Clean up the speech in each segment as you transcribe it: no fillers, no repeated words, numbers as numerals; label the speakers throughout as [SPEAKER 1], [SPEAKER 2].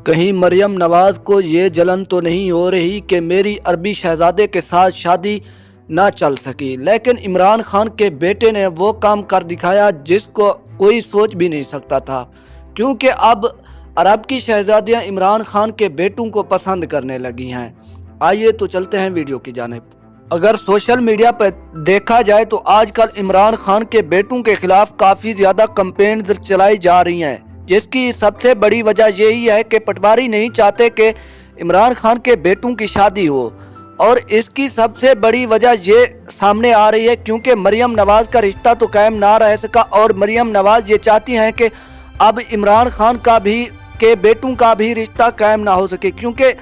[SPEAKER 1] کہیں مریم نواز کو یہ جلن تو نہیں ہو رہی کہ میری عربی شہزادے کے ساتھ شادی نہ چل سکی، لیکن عمران خان کے بیٹے نے وہ کام کر دکھایا جس کو کوئی سوچ بھی نہیں سکتا تھا، کیونکہ اب عرب کی شہزادیاں عمران خان کے بیٹوں کو پسند کرنے لگی ہیں۔ آئیے تو چلتے ہیں ویڈیو کی جانب۔ اگر سوشل میڈیا پر دیکھا جائے تو آج کل عمران خان کے بیٹوں کے خلاف کافی زیادہ کمپینز چلائی جا رہی ہیں، جس کی سب سے بڑی وجہ یہی ہے کہ پٹواری نہیں چاہتے کہ عمران خان کے بیٹوں کی شادی ہو، اور اس کی سب سے بڑی وجہ یہ سامنے آ رہی ہے کیونکہ مریم نواز کا رشتہ تو قائم نہ رہ سکا، اور مریم نواز یہ چاہتی ہیں کہ اب عمران خان کا بھی کے بیٹوں کا بھی رشتہ قائم نہ ہو سکے، کیونکہ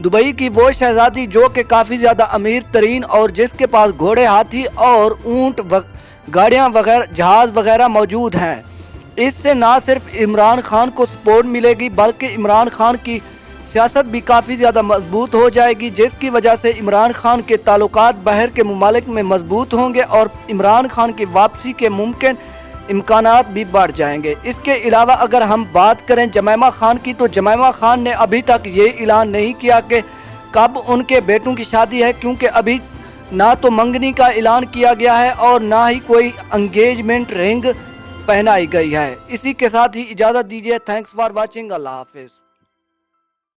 [SPEAKER 1] دبئی کی وہ شہزادی جو کہ کافی زیادہ امیر ترین اور جس کے پاس گھوڑے، ہاتھی اور اونٹ، گاڑیاں وغیرہ، جہاز وغیرہ موجود ہیں، اس سے نہ صرف عمران خان کو سپورٹ ملے گی بلکہ عمران خان کی سیاست بھی کافی زیادہ مضبوط ہو جائے گی، جس کی وجہ سے عمران خان کے تعلقات باہر کے ممالک میں مضبوط ہوں گے اور عمران خان کی واپسی کے ممکن امکانات بھی بڑھ جائیں گے۔ اس کے علاوہ اگر ہم بات کریں جمیمہ خان کی، تو جمیمہ خان نے ابھی تک یہ اعلان نہیں کیا کہ کب ان کے بیٹوں کی شادی ہے، کیونکہ ابھی نہ تو منگنی کا اعلان کیا گیا ہے اور نہ ہی کوئی انگیجمنٹ رنگ پہنائی گئی ہے۔ اسی کے ساتھ ہی اجازت دیجیے۔ Thanks for watching. اللہ حافظ۔